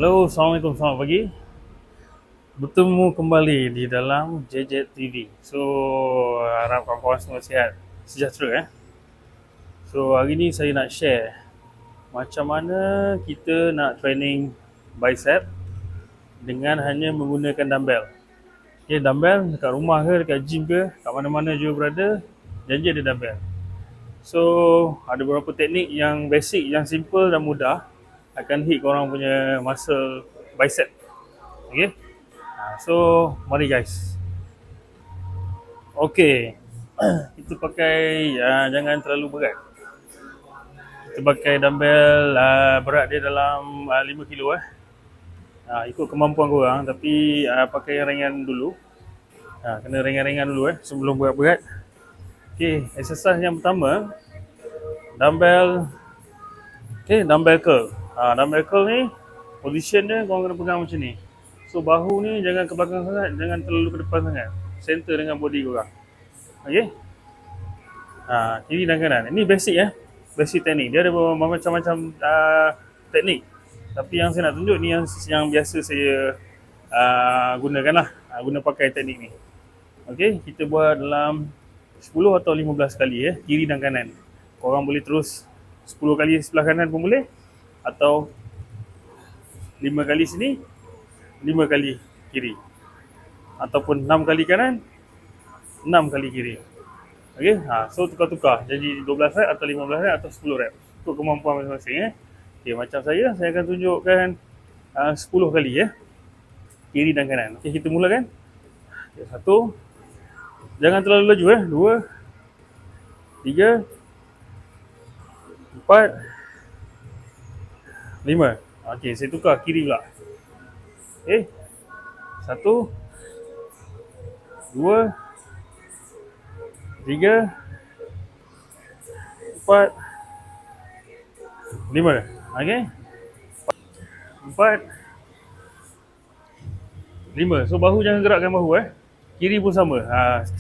Halo, Assalamualaikum, selamat pagi. Bertemu kembali di dalam JJ TV. So, harap kawan-kawan semua sihat, sejahtera. So, hari ni saya nak share macam mana kita nak training bicep dengan hanya menggunakan dumbbell. Okay, dumbbell dekat rumah ke, dekat gym ke, kat mana-mana juga berada, janji ada dumbbell. So, ada beberapa teknik yang basic, yang simple dan mudah akan hit korang punya muscle bicep. Okay. So, mari guys. Okay, kita pakai jangan terlalu berat. Kita pakai dumbbell berat dia dalam 5 kilo ikut kemampuan korang, tapi pakai yang ringan dulu. Kena ringan-ringan dulu sebelum berat-berat. Okay, exercise yang pertama, dumbbell. Okay, dumbbell curl. Dumbbell curl ni position dia korang kena pegang macam ni. So bahu ni jangan ke belakang sangat, jangan terlalu ke depan sangat. Center dengan body korang. Okay. Kiri dan kanan. Ini basic basic teknik. Dia ada macam-macam teknik. Tapi yang saya nak tunjuk ni yang biasa saya gunakan lah. Guna pakai teknik ni. Okay, kita buat dalam 10 atau 15 kali kiri dan kanan. Korang boleh terus 10 kali sebelah kanan pun boleh. Atau 5 kali sini, 5 kali kiri. Ataupun 6 kali kanan, 6 kali kiri. Okay, so tukar-tukar. Jadi 12 rep atau 15 rep atau 10 rep. Ikut kemampuan masing-masing Okay, macam saya akan tunjukkan 10 kali kiri dan kanan. Okay, kita mulakan. Okay, 1. Jangan terlalu laju 2, 3, 4, 5. Okay, saya tukar kiri pula. Okay. 1, 2, 3, 4, 5. Okay. 4, 5. So bahu jangan gerakkan bahu Kiri pun sama.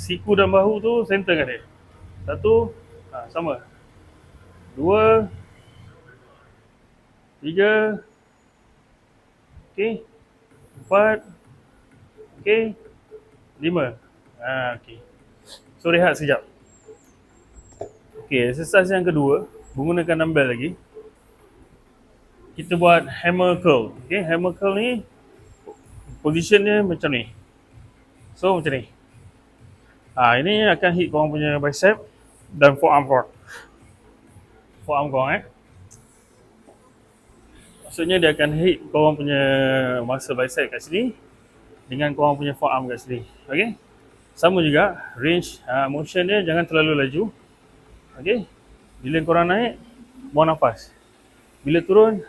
Siku dan bahu tu center kan dia. 1, sama. 2, 3, okay. 4, okay. 5. Okay. So rehat sekejap. Okay, exercise yang kedua, menggunakan dumbbell lagi. Kita buat hammer curl. Okay, hammer curl ni position dia macam ni. So macam ni. Ini akan hit korang punya bicep dan forearm korang. Forearm korang Maksudnya dia akan hit korang punya muscle bicep kat sini dengan korang punya forearm kat sini. Okay. Sama juga range motion dia jangan terlalu laju. Okay. Bila korang naik, buang nafas. Bila turun,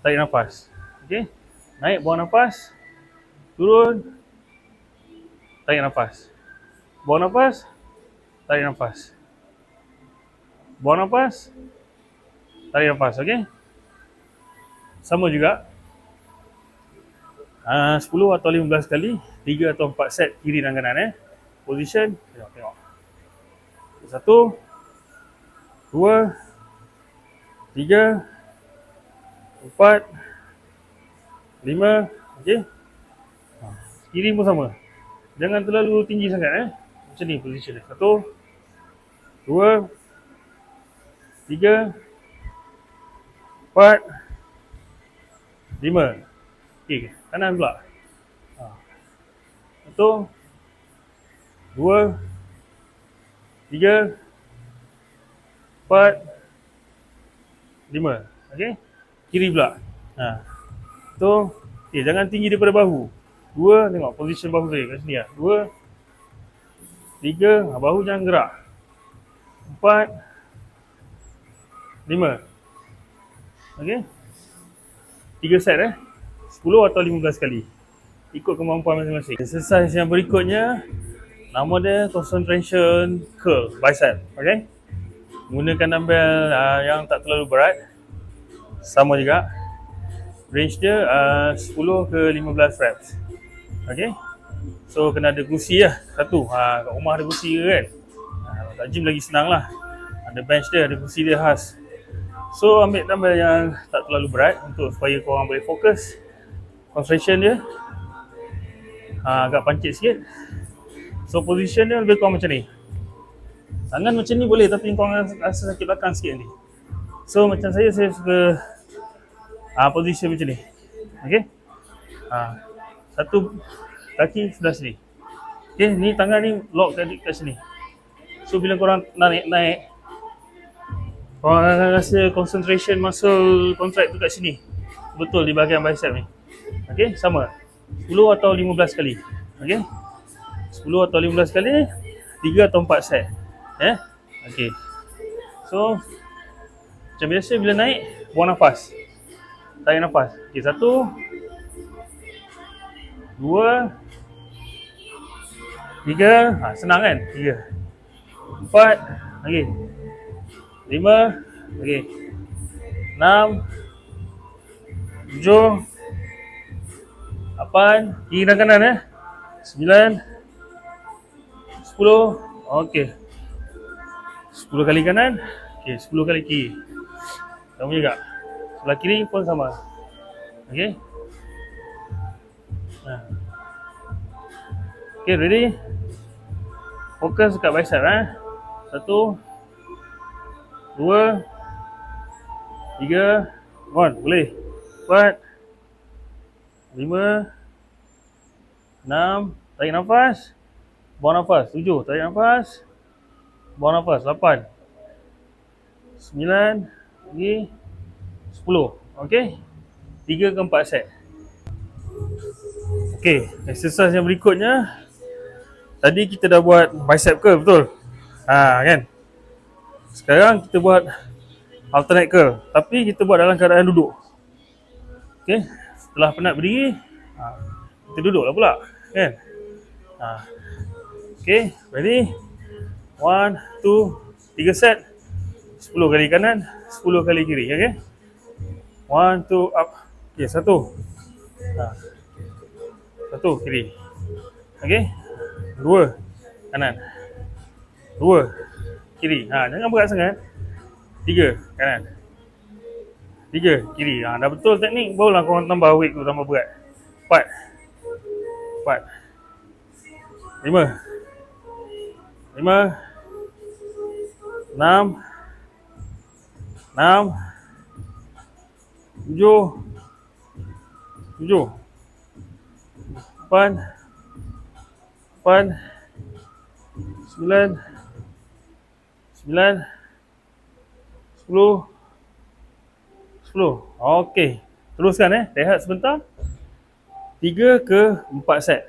tarik nafas. Okay. Naik, buang nafas. Turun, tarik nafas. Buang nafas, tarik nafas. Buang nafas, tarik nafas. Okay. Sama juga 10 atau 15 kali, 3 atau 4 set kiri dan kanan Position, tengok. 1, 2, 3, 4, 5. Okay. Kiri pun sama. Jangan terlalu tinggi sangat Macam ni position dia. 1, 2, 3, 4, 5. Okay, kanan pula. 1, 2, 3, 4, 5. Okay. Kiri pula. Okay, jangan tinggi daripada bahu. 2, tengok position bahu saya kat sini 2, 3, bahu jangan gerak. 4, 5. Okay. 3 set 10 atau 15 kali. Ikut kemampuan masing-masing. Exercise yang berikutnya, nama dia concentration curl bicep. Okay. Menggunakan dumbbell yang tak terlalu berat. Sama juga. Range dia 10 ke 15 reps. Okay. So kena ada kerusi satu. Kat rumah ada kerusi ke kan. Kat gym lagi senang lah. Ada bench dia, ada kerusi dia khas. So ambil dumbbell yang tak terlalu berat untuk supaya korang boleh fokus. Concentration dia agak pancit sikit. So position dia lebih kurang macam ni. Tangan macam ni boleh tapi korang rasa sakit belakang sikit nanti. So macam saya suka position macam ni. Okay. Satu kaki sebelah sini. Okay, ni tangan ni lock kat sini. So bila korang naik, korang akan rasa concentration muscle contract tu kat sini. Betul di bahagian bicep ni. Okay, sama. 10 atau 15 kali. Okay. 10 atau 15 kali, 3 atau 4 set. Okay. So, macam biasa bila naik, buang nafas. Tarik nafas. Okay, 1, 2, 3. Senang kan? 3. 4. Okay. 5. Okay. 6. 7. 8. Kiri dan kanan 9. 10. Okey. 10 kali kanan. Okey, 10 kali kiri. Sama juga. Sebelah kiri pun sama. Okey. Okey, ready? Fokus kat bicep 1, 2, 3, 1, boleh. 4, 5, 6, tarik nafas. Buang nafas. 7, tarik nafas. Buang nafas. 8, 9, lagi 10. Okey. 3 ke 4 set. Okey, exercise yang berikutnya. Tadi kita dah buat bicep curl, betul? Kan? Sekarang kita buat alternate curl, tapi kita buat dalam keadaan duduk. Okey, setelah penat berdiri, kita duduklah pula, kan? Okey, ready? 1, 2, 3 set. 10 kali kanan, 10 kali kiri, okey? 1, 2, up. Okey, 1. 1 kiri. Okey? 2 kanan. 2 kiri. Jangan berat sangat. 3 kanan. 3 kiri. Dah betul teknik, barulah korang tambah weight tu, tambah berat. 4. 4. 5. 5. 6. 6. 7. 7. 8. 8. 9. 9. 10. 10. Okey. Teruskan rehat sebentar. 3 ke 4 set.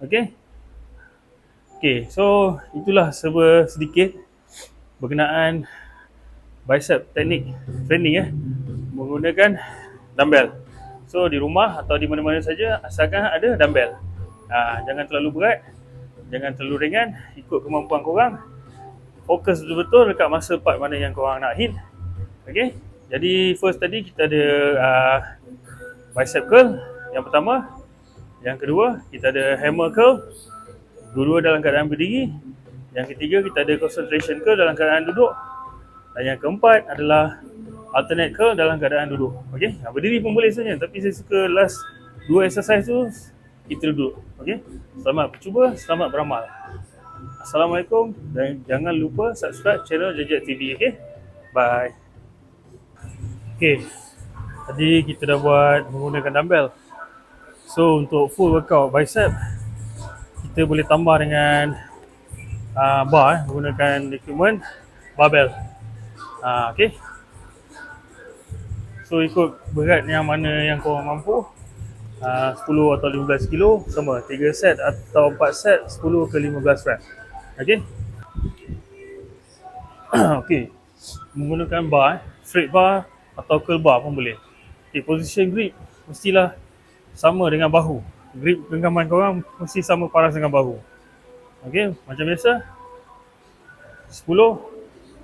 Okey. Okey, so itulah sedikit berkenaan bicep teknik training menggunakan dumbbell. So di rumah atau di mana-mana saja asalkan ada dumbbell. Jangan terlalu berat, jangan terlalu ringan, ikut kemampuan korang. Fokus betul-betul dekat masa part mana yang korang nak hit. Okey. Jadi first tadi kita ada bicep curl yang pertama. Yang kedua kita ada hammer curl. Dua-dua dalam keadaan berdiri. Yang ketiga kita ada concentration curl dalam keadaan duduk. Dan yang keempat adalah alternate curl dalam keadaan duduk. Okey, berdiri pun boleh sebenarnya, tapi saya suka last 2 exercise tu kita duduk. Okey, selamat cuba, selamat beramal. Assalamualaikum dan jangan lupa subscribe channel Jejak TV. Okey, bye. Okey, tadi kita dah buat menggunakan dumbbell. So untuk full workout bicep kita boleh tambah dengan bar menggunakan equipment barbell. Okey. So ikut berat yang mana yang korang mampu. 10 atau 15 kilo sama 3 set atau 4 set 10 ke 15 rep. Okey. Okey. Menggunakan bar, straight bar atau curl bar pun boleh. Okey, position grip mestilah sama dengan bahu. Grip genggaman korang mesti sama paras dengan bahu. Okey, macam biasa 10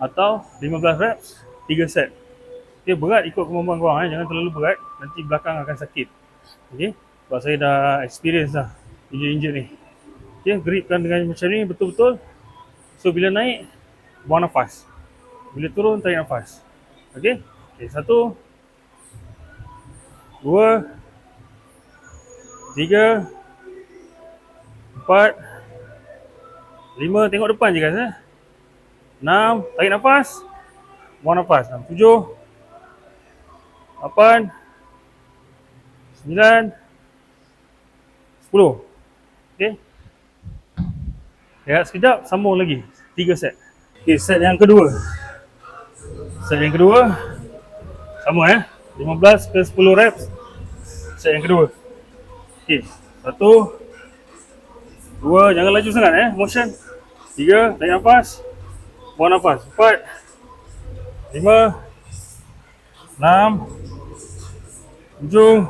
atau 15 reps 3 set. Okay, berat ikut kemampuan korang jangan terlalu berat, nanti belakang akan sakit. Okay, sebab saya dah experience dah injek-injek ni. Okay, gripkan dengan macam ni betul-betul. So bila naik, buang nafas. Bila turun, tarik nafas. Okay, Okay, 1, 2, 3, 4, 5, tengok depan je guys 6, tarik nafas, buang nafas. 7, 8, 9, 10. Okay, rehat sekejap, sambung lagi 3 set. Okay, set yang kedua. Set yang kedua sama 15 ke 10 reps. Set yang kedua. Okay, 1, 2, jangan laju sangat motion. 3, tarik nafas, buang nafas. 4, 5, 6, 7,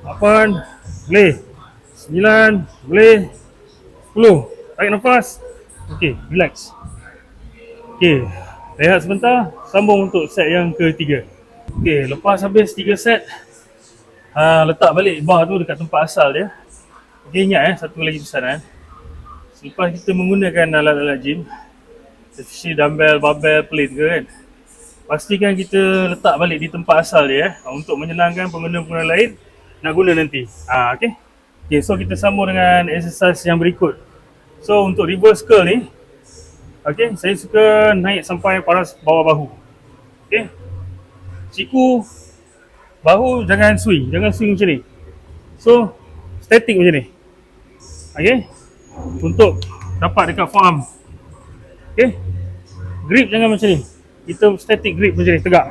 8, boleh. 9, boleh. 10, tarik nafas. Okey, relax. Okey, rehat sebentar, sambung untuk set yang ketiga. Okey, lepas habis 3 set, letak balik bar tu dekat tempat asal dia. Okey, ingat satu lagi pesanan. Selepas kita menggunakan alat-alat gym, especially dumbbell, barbell, plate ke kan, pastikan kita letak balik di tempat asal dia untuk menyenangkan pengguna-pengguna lain nak guna nanti. Okey. Okey, so kita sambung dengan exercise yang berikut. So untuk reverse curl ni, okey, saya suka naik sampai paras bawah bahu. Okey. Siku bahu jangan swing macam ni. So static macam ni. Okey. Untuk dapat dekat forearm. Okey. Grip jangan macam ni. Kita static grip macam ni, tegak.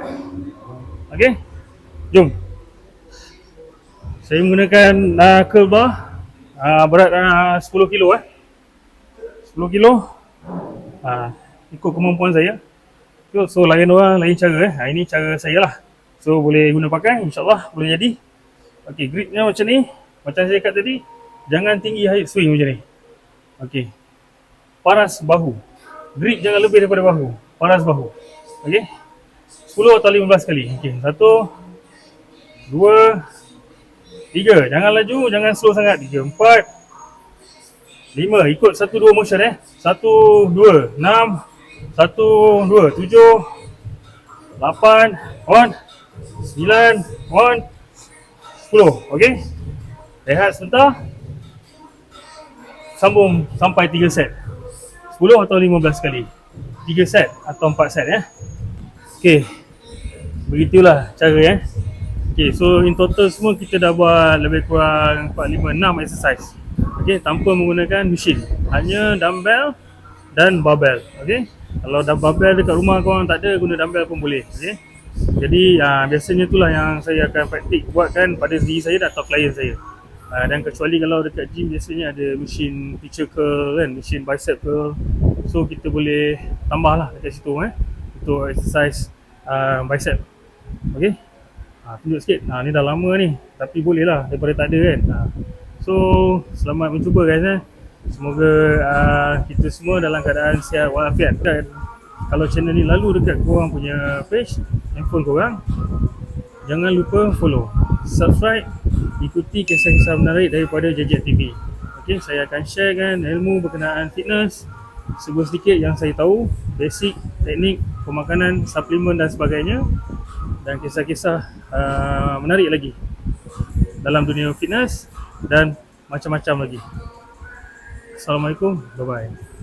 Okey. Jom. Saya menggunakan curl bar berat 10 kilo 10 kilo. Ikut kemampuan saya. So lain orang lain cara ini cara saya lah. So boleh guna pakai, insyaAllah boleh jadi. Okey, gripnya macam ni. Macam saya cakap tadi, jangan tinggi height swing macam ni. Okey. Paras bahu. Grip jangan lebih daripada bahu. Paras bahu. Okey. 10 atau 15 kali. Okey. 1, 2, 3. Jangan laju, jangan slow sangat. 3, 4, 5. Ikut 1, 2 motion 1, 2, 6, 1, 2, 7, 8, 1, 9, 1, 10. Okey. Rehat sebentar. Sambung sampai 3 set. 10 atau 15 kali. 3 set atau 4 set Okey. Begitulah cara Okey, so in total semua kita dah buat lebih kurang 4, 5, 6 exercise. Okey, tanpa menggunakan mesin. Hanya dumbbell dan barbell. Okey. Kalau dah barbell dekat rumah korang tak ada, guna dumbbell pun boleh. Okey. Jadi biasanya itulah yang saya akan praktik buatkan pada diri saya atau klien saya. Dan kecuali kalau dekat gym biasanya ada mesin picture curl kan, mesin bicep curl. So kita boleh tambahlah dekat situ untuk exercise bicep. Okey. Tunjuk sikit. Ni dah lama ni, tapi boleh lah daripada tak ada kan. So selamat mencuba guys Semoga kita semua dalam keadaan sihat walafiat. Dan kalau channel ni lalu dekat korang punya page, handphone korang, jangan lupa follow, subscribe, ikuti kisah-kisah menarik daripada JJ TV. Okey, saya akan sharekan ilmu berkenaan fitness, sebuah sedikit yang saya tahu, basic, teknik, pemakanan, suplemen dan sebagainya, dan kisah-kisah menarik lagi dalam dunia fitness dan macam-macam lagi. Assalamualaikum, bye-bye.